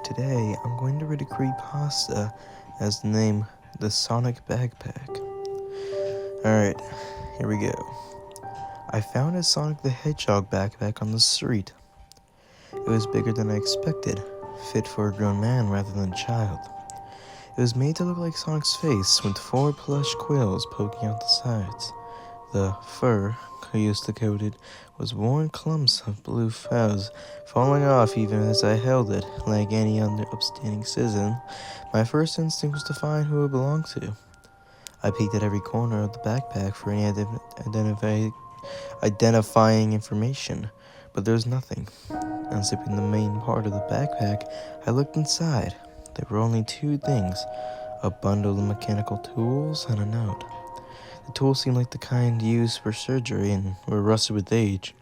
Today, I'm going to read a creepypasta as the name The Sonic Backpack. Alright, here we go. I found a Sonic the Hedgehog backpack on the street. It was bigger than I expected, fit for a grown man rather than a child. It was made to look like Sonic's face, with 4 plush quills poking out the sides. The fur, used to coated, was worn clumps of blue fuzz, falling off even as I held it. Like any other upstanding citizen, my first instinct was to find who it belonged to. I peeked at every corner of the backpack for any identifying information, but there was nothing. Unzipping the main part of the backpack, I looked inside. There were only 2 things: a bundle of mechanical tools and a note. The tools seemed like the kind used for surgery and were rusted with age,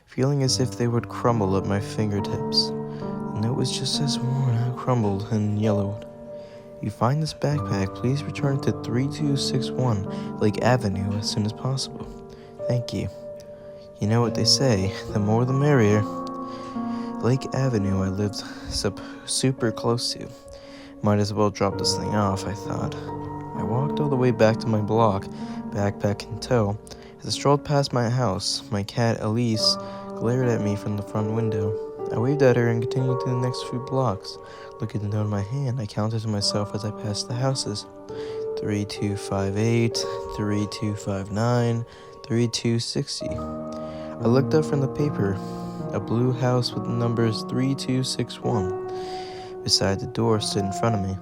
feeling as if they would crumble at my fingertips. The note was just as worn out, crumbled, and yellowed. If you find this backpack, please return to 3261 Lake Avenue as soon as possible. Thank you. You know what they say, the more the merrier. Lake Avenue I lived super close to. Might as well drop this thing off, I thought. I walked all the way back to my block, backpack in tow. As I strolled past my house, my cat Elise glared at me from the front window. I waved at her and continued to the next few blocks. Looking at the note in my hand, I counted to myself as I passed the houses. 3258, 3259, 3260. I looked up from the paper. A blue house with the numbers 3261. Beside the door stood in front of me.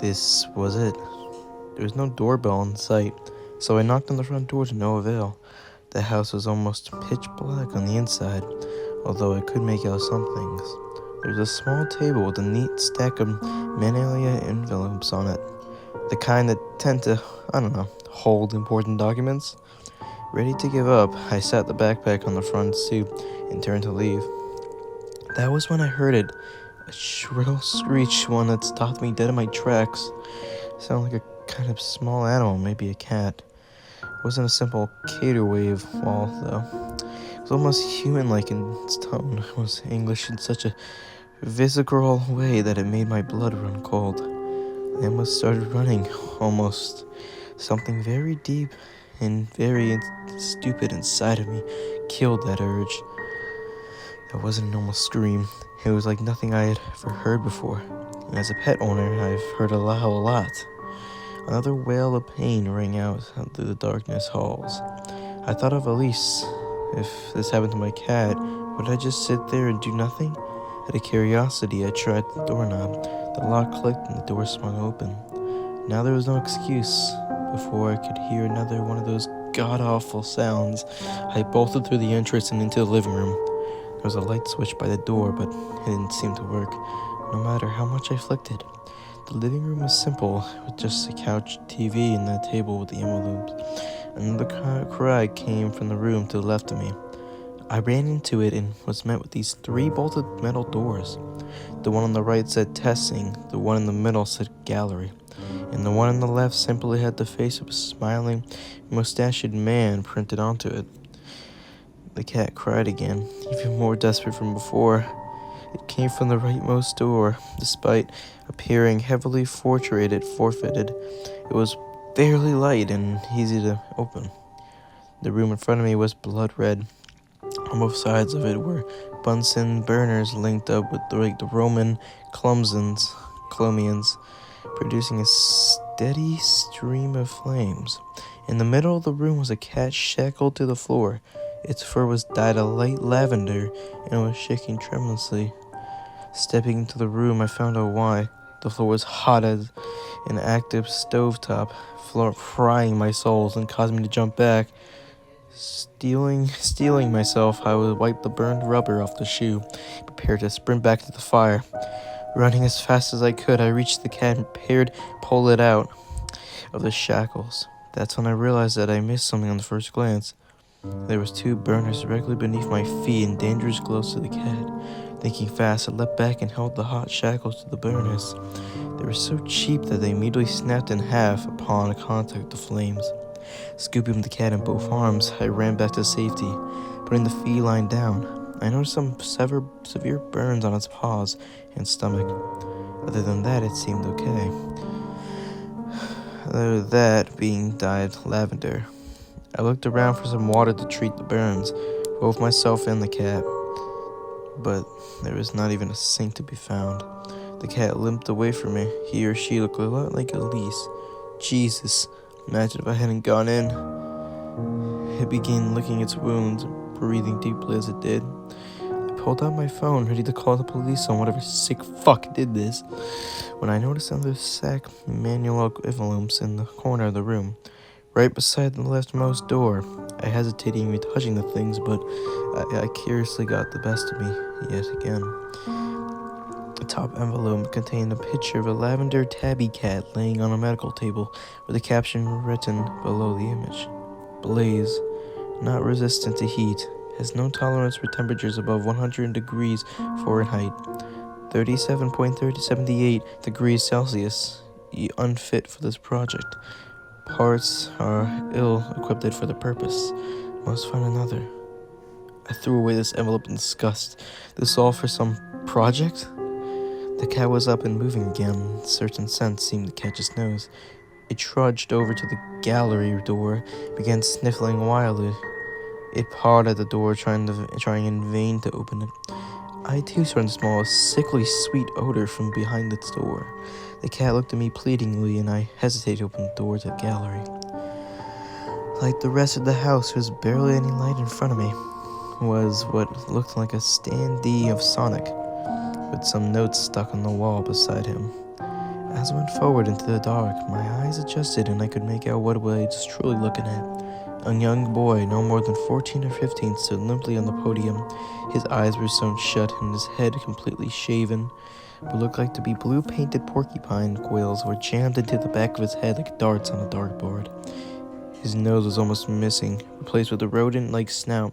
This was it. There was no doorbell in sight, so I knocked on the front door to no avail. The house was almost pitch black on the inside, although I could make out some things. There was a small table with a neat stack of manila envelopes on it, the kind that tend to, hold important documents. Ready to give up, I sat the backpack on the front stoop and turned to leave. That was when I heard it, a shrill screech, one that stopped me dead in my tracks. It sounded like a kind of small animal, maybe a cat. It wasn't a simple caterwave wall, though. It was almost human-like in its tone. It was English in such a visceral way that it made my blood run cold. I almost started running, almost. Something very deep and very stupid inside of me killed that urge. That wasn't a normal scream. It was like nothing I had ever heard before. And as a pet owner, I've heard a lot. Another wail of pain rang out through the darkness halls. I thought of Elise. If this happened to my cat, would I just sit there and do nothing? Out of curiosity, I tried the doorknob. The lock clicked and the door swung open. Now there was no excuse. Before I could hear another one of those god-awful sounds, I bolted through the entrance and into the living room. There was a light switch by the door, but it didn't seem to work, no matter how much I flicked it. The living room was simple, with just a couch, TV, and a table with the envelopes. Another cry came from the room to the left of me. I ran into it and was met with these 3 bolted metal doors. The one on the right said testing, the one in the middle said gallery, and the one on the left simply had the face of a smiling, mustached man printed onto it. The cat cried again, even more desperate from before. It came from the rightmost door. Despite appearing heavily forfeited, it was fairly light and easy to open. The room in front of me was blood red. On both sides of it were Bunsen burners linked up with the Roman clumians, producing a steady stream of flames. In the middle of the room was a cat shackled to the floor. Its fur was dyed a light lavender and was shaking tremulously. Stepping into the room, I found out why. The floor was hot as an active stovetop, frying my soles and causing me to jump back. Stealing myself, I would wipe the burned rubber off the shoe, prepared to sprint back to the fire. Running as fast as I could, I reached the cat and prepared to pull it out of the shackles. That's when I realized that I missed something on the first glance. There was 2 burners directly beneath my feet and dangerous close to the cat. Thinking fast, I leapt back and held the hot shackles to the burners. They were so cheap that they immediately snapped in half upon contact with the flames. Scooping the cat in both arms, I ran back to safety, putting the feline down. I noticed some severe burns on its paws and stomach. Other than that, it seemed okay. Other than that being dyed lavender. I looked around for some water to treat the burns, both myself and the cat, but there was not even a sink to be found. The cat limped away from me. He or she looked a lot like Elise. Jesus, imagine if I hadn't gone in. It began licking its wounds, breathing deeply as it did. I pulled out my phone, ready to call the police on whatever sick fuck did this, when I noticed another sack manual envelopes in the corner of the room, right beside the leftmost door. I hesitated even touching the things, but I curiously got the best of me yet again. The top envelope contained a picture of a lavender tabby cat laying on a medical table, with a caption written below the image. Blaze, not resistant to heat, has no tolerance for temperatures above 100 degrees Fahrenheit, 37.378 degrees Celsius, unfit for this project. Parts are ill-equipped for the purpose. Must find another. I threw away this envelope in disgust. This all for some project? The cat was up and moving again. A certain scent seemed to catch its nose. It trudged over to the gallery door, began sniffling wildly. It pawed at the door, trying in vain to open it. I too started to smell a sickly sweet odor from behind its door. The cat looked at me pleadingly, and I hesitated to open the door to the gallery. Like the rest of the house, there was barely any light in front of me. Was what looked like a standee of Sonic, with some notes stuck on the wall beside him. As I went forward into the dark, my eyes adjusted and I could make out what I was truly looking at. A young boy, no more than 14 or 15, stood limply on the podium. His eyes were sewn shut and his head completely shaven. What looked like to be blue-painted porcupine quills were jammed into the back of his head like darts on a dartboard. His nose was almost missing, replaced with a rodent-like snout.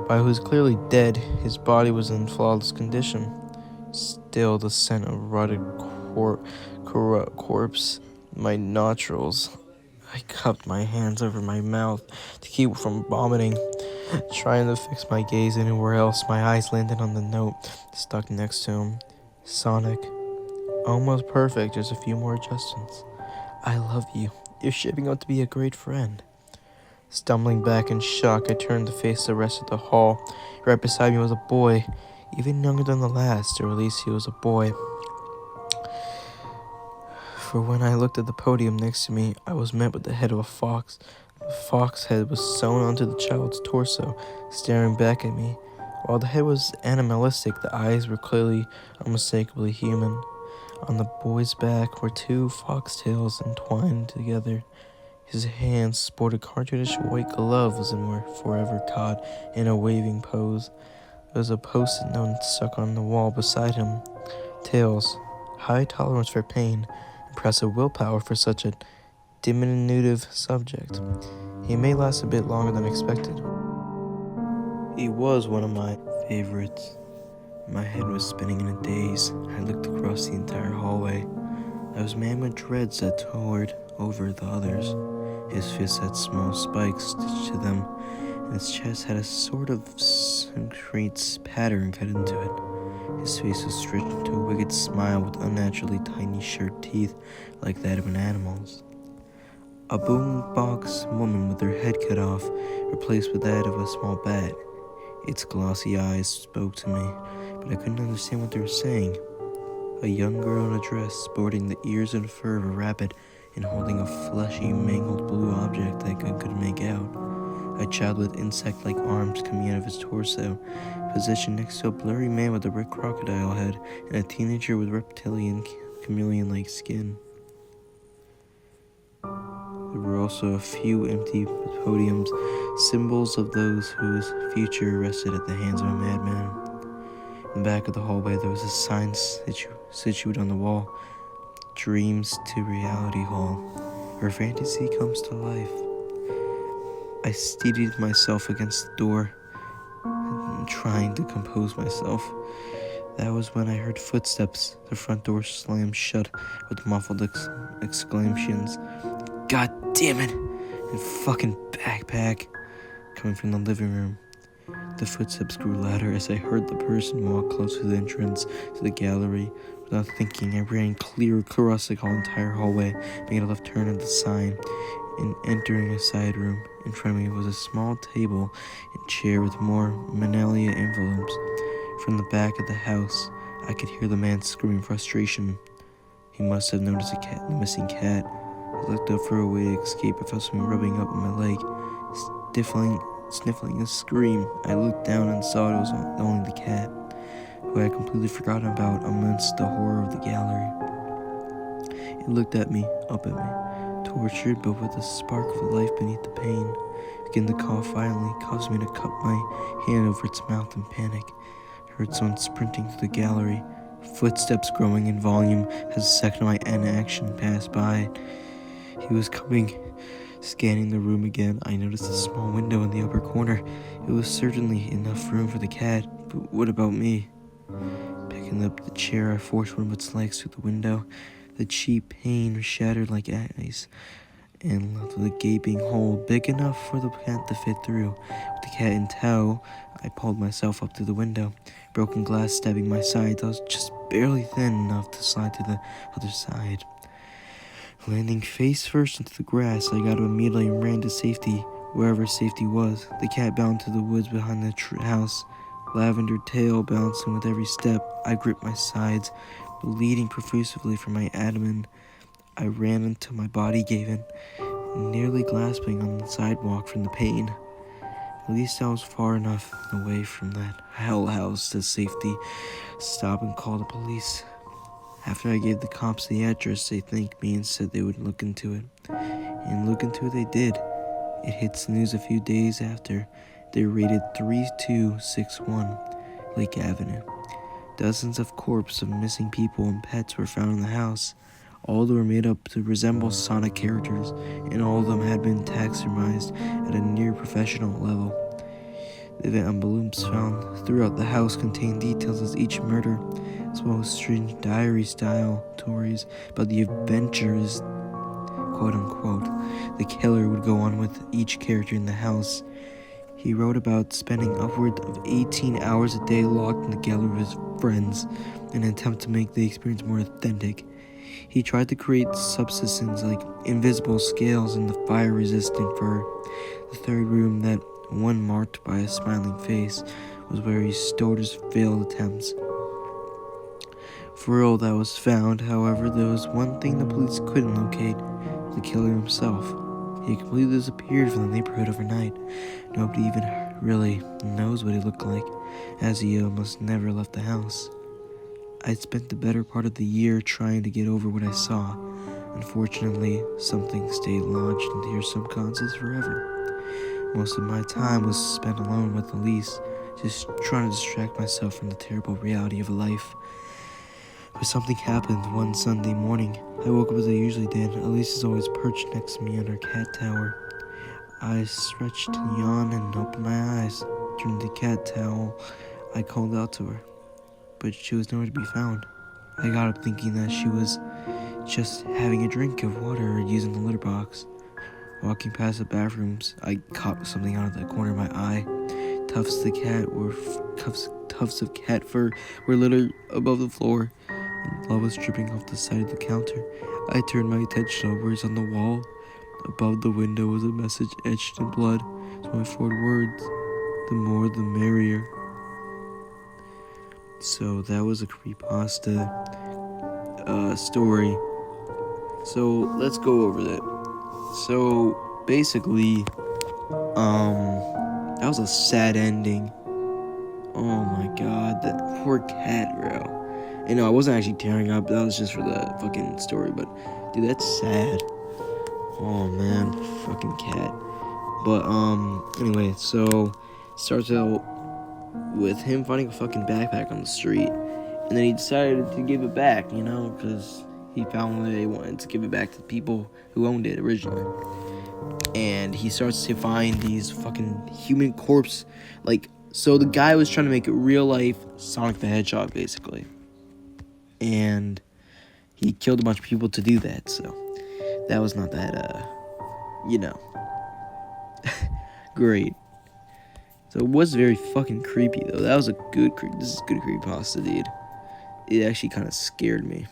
While he was clearly dead, his body was in flawless condition. Still, the scent of rotted corpse, my nostrils. I cupped my hands over my mouth to keep from vomiting. Trying to fix my gaze anywhere else, my eyes landed on the note stuck next to him. Sonic. Almost perfect, just a few more adjustments. I love you. You're shaping up to be a great friend. Stumbling back in shock, I turned to face the rest of the hall. Right beside me was a boy, even younger than the last, or at least he was a boy. For when I looked at the podium next to me, I was met with the head of a fox. The fox head was sewn onto the child's torso, staring back at me. While the head was animalistic, the eyes were clearly, unmistakably human. On the boy's back were two foxtails entwined together. His hands sported cartoonish white gloves and were forever caught in a waving pose. There was a post-it note stuck on the wall beside him. Tails, high tolerance for pain, impressive willpower for such a diminutive subject. He may last a bit longer than expected. He was one of my favorites. My head was spinning in a daze. I looked across the entire hallway. I was manned with dreads that towered over the others. His fists had small spikes stitched to them, and his chest had a sort of concrete pattern cut into it. His face was stretched into a wicked smile with unnaturally tiny sharp teeth like that of an animal's. A boombox woman with her head cut off, replaced with that of a small bat. Its glossy eyes spoke to me, but I couldn't understand what they were saying. A young girl in a dress, sporting the ears and fur of a rabbit, and holding a fleshy, mangled blue object that I couldn't make out. A child with insect-like arms coming out of his torso, positioned next to a blurry man with a red crocodile head, and a teenager with reptilian, chameleon-like skin. There were also a few empty podiums, symbols of those whose future rested at the hands of a madman. In the back of the hallway, there was a sign situated on the wall. Dreams to Reality Hall, where fantasy comes to life. I steadied myself against the door, trying to compose myself. That was when I heard footsteps. The front door slammed shut with muffled exclamations. God damn it! And fucking backpack, coming from the living room. The footsteps grew louder as I heard the person walk close to the entrance to the gallery. Without thinking, I ran clear across the entire hallway, made a left turn at the sign, and entering a side room. In front of me was a small table and chair with more manila envelopes. From the back of the house, I could hear the man screaming frustration. He must have noticed the missing cat. I looked up for a way to escape. I felt something rubbing up on my leg, sniffling a scream. I looked down and saw it was only the cat, who I had completely forgotten about amidst the horror of the gallery. It looked at me, up at me, tortured but with a spark of life beneath the pain. Began to cough violently, caused me to cut my hand over its mouth in panic. I heard someone sprinting through the gallery, footsteps growing in volume as a second of my inaction passed by. He was coming. Scanning the room again, I noticed a small window in the upper corner. It was certainly enough room for the cat, but what about me? Picking up the chair, I forced one of its legs through the window. The cheap pane was shattered like ice and left with a gaping hole big enough for the cat to fit through. With the cat in tow, I pulled myself up to the window. Broken glass stabbing my sides, I was just barely thin enough to slide to the other side. Landing face first into the grass, I got up immediately and ran to safety, wherever safety was. The cat bounded to the woods behind the house, lavender tail bouncing with every step. I gripped my sides, bleeding profusely from my abdomen. I ran until my body gave in, nearly gasping on the sidewalk from the pain. At least I was far enough away from that hell house to safety. Stop and call the police. After I gave the cops the address, they thanked me and said they would look into it. And look into it they did. It hits the news a few days after. They raided 3261 Lake Avenue. Dozens of corpses of missing people and pets were found in the house. All of them were made up to resemble Sonic characters, and all of them had been taxidermized at a near professional level. The envelopes found throughout the house contained details of each murder, as well as strange diary-style stories about the adventures, quote-unquote, the killer would go on with each character in the house. He wrote about spending upward of 18 hours a day locked in the gallery with his friends in an attempt to make the experience more authentic. He tried to create substances like invisible scales and the fire-resistant fur. The third room, that one marked by a smiling face, was where he stored his failed attempts. For all that was found, however, there was one thing the police couldn't locate: the killer himself. He completely disappeared from the neighborhood overnight. Nobody even really knows what he looked like, as he almost never left the house. I'd spent the better part of the year trying to get over what I saw. Unfortunately, something stayed lodged into your subconscious forever. Most of my time was spent alone with Elise, just trying to distract myself from the terrible reality of life. But something happened one Sunday morning. I woke up as I usually did. Elise is always perched next to me on her cat tower. I stretched, yawned, and opened my eyes. During the cat towel, I called out to her, but she was nowhere to be found. I got up thinking that she was just having a drink of water or using the litter box. Walking past the bathrooms, I caught something out of the corner of my eye. Tufts of cat fur were littered above the floor, and blood was dripping off the side of the counter. I turned my attention upwards. On the wall above the window was a message etched in blood. So my 4 words: the more the merrier. So that was a creepypasta story. So let's go over that. So basically, that was a sad ending. Oh my god, that poor cat, bro. And no, I wasn't actually tearing up. That was just for the fucking story. But dude, that's sad. Oh man, fucking cat. But anyway, so starts out with him finding a fucking backpack on the street, and then he decided to give it back, because he found that he wanted to give it back to the people who owned it originally. And he starts to find these fucking human corpse, so the guy was trying to make it real life Sonic the Hedgehog, basically. And he killed a bunch of people to do that, so that was not that, great. So it was very fucking creepy though. That was a good this is good creepypasta, dude. It actually kind of scared me.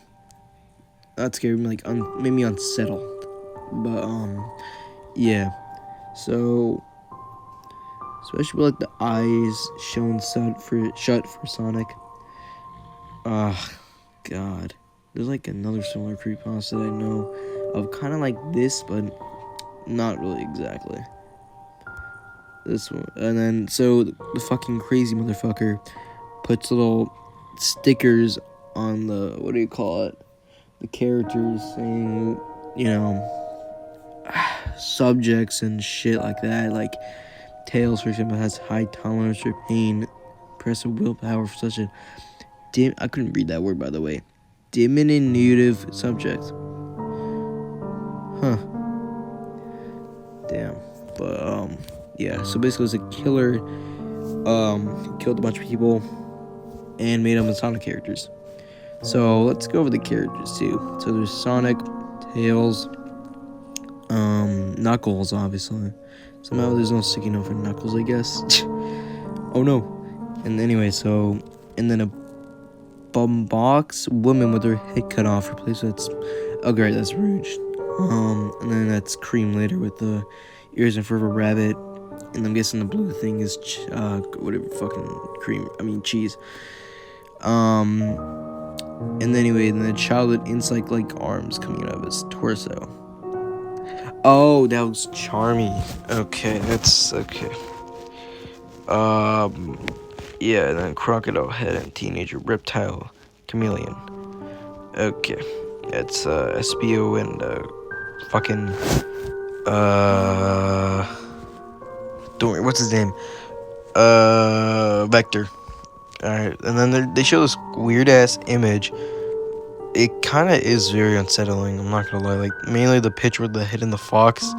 Not scared me, like made me unsettled. But yeah. So especially with, like, the eyes shown shut for Sonic. God. There's like another similar creepypasta that I know of, kind of like this, but not really exactly. This one. And then, so the fucking crazy motherfucker puts little stickers on the, what do you call it? The characters saying, you know, subjects and shit like that. Like, Tails, for example, has high tolerance for pain, impressive willpower for such a I couldn't read that word, by the way. Diminutive subject. Huh. Damn. But, yeah. So basically, it was a killer, killed a bunch of people and made them into Sonic characters. So let's go over the characters too. So there's Sonic, Tails, Knuckles, obviously. Somehow there's no sticky note for Knuckles, I guess. Oh no. And anyway, so, and then a bumbox woman with her head cut off replaced with, oh great, that's Rouge. And then that's Cream later with the ears and fur of a rabbit. And I'm guessing the blue thing is whatever fucking cheese. And anyway, then the child with insect-like arms coming out of his torso. Oh, that was Charmy. Okay, that's okay. Yeah, and then crocodile head and teenager reptile chameleon. Okay, it's SBO and fucking don't worry, what's his name? Vector. Alright, and then they show this weird ass image. It kind of is very unsettling, I'm not gonna lie. Like, mainly the picture with the head and the fox.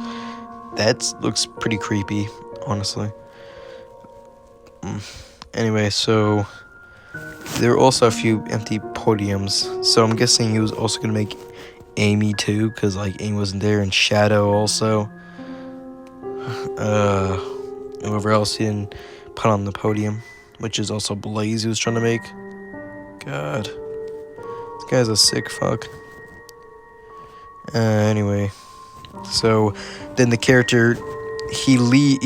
That looks pretty creepy, honestly. Anyway, so there are also a few empty podiums. So I'm guessing he was also gonna make Amy too, because like Amy wasn't there, and Shadow also. Whoever else he didn't put on the podium, which is also Blaze he was trying to make. God, this guy's a sick fuck. Anyway, so then the character, he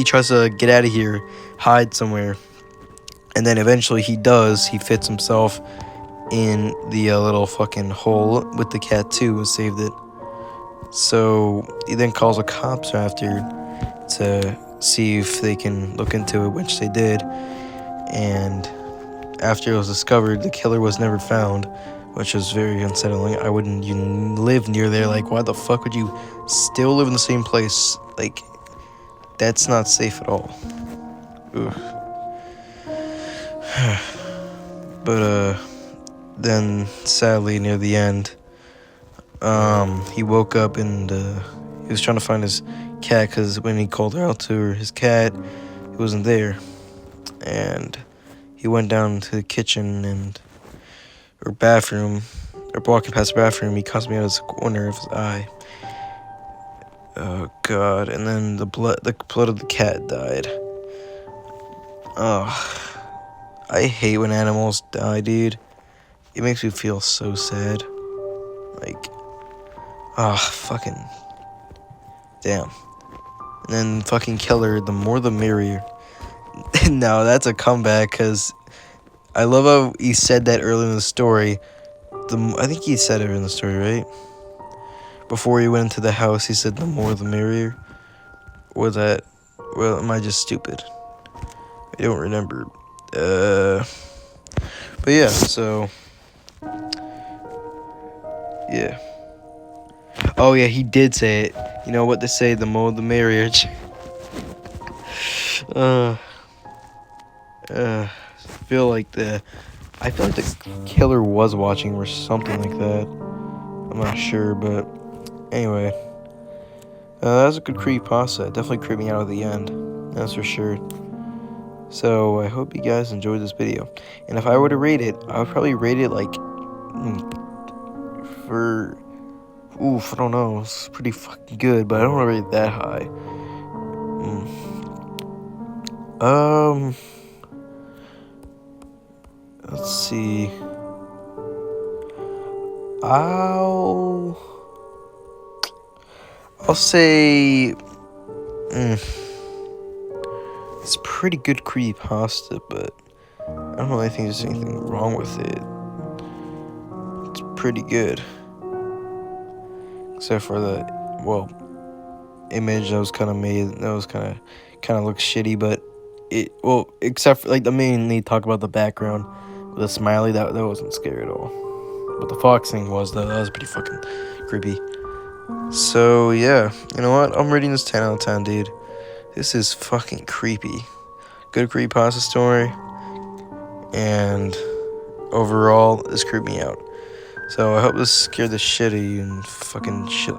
tries to get out of here, hide somewhere, and then eventually he does. He fits himself in the little fucking hole with the cat too, and saved it. So he then calls the cops after to see if they can look into it, which they did. And after it was discovered, the killer was never found, which was very unsettling. I wouldn't even live near there. Like, why the fuck would you still live in the same place? Like, that's not safe at all. Ugh. But then sadly near the end, he woke up and he was trying to find his cat, because when he called out to his cat, he wasn't there. And he went down to the kitchen or bathroom, or walking past the bathroom, he caught me out of the corner of his eye. Oh god. And then the blood of the cat died. I hate when animals die, dude. It makes me feel so sad. Like, fucking damn. And then fucking killer, the more the merrier. No, that's a comeback, because I love how he said that earlier in the story. I think he said it in the story, right? Before he went into the house, he said the more the merrier. Or that, well, am I just stupid? I don't remember. But yeah, so yeah. Oh yeah, he did say it. You know what they say, the more the merrier. I feel like the killer was watching or something like that. I'm not sure, but anyway. That was a good creepypasta. It definitely creeped me out at the end. That's for sure. So I hope you guys enjoyed this video. And if I were to rate it, I would probably rate it like I don't know. It's pretty fucking good, but I don't want to rate it that high. Let's see. I'll say it's pretty good creepypasta, but I don't really think there's anything wrong with it. It's pretty good, except for the image that was kind of made. That was kind of looks shitty, but except for like the main they talk about the background with the smiley, that wasn't scary at all. But the fox thing was though. That was pretty fucking creepy. So yeah, you know what? I'm rating this 10 out of 10, dude. This is fucking creepy. Good creepypasta story, and overall, this creeped me out. So I hope this scared the shit out of you and fucking shit.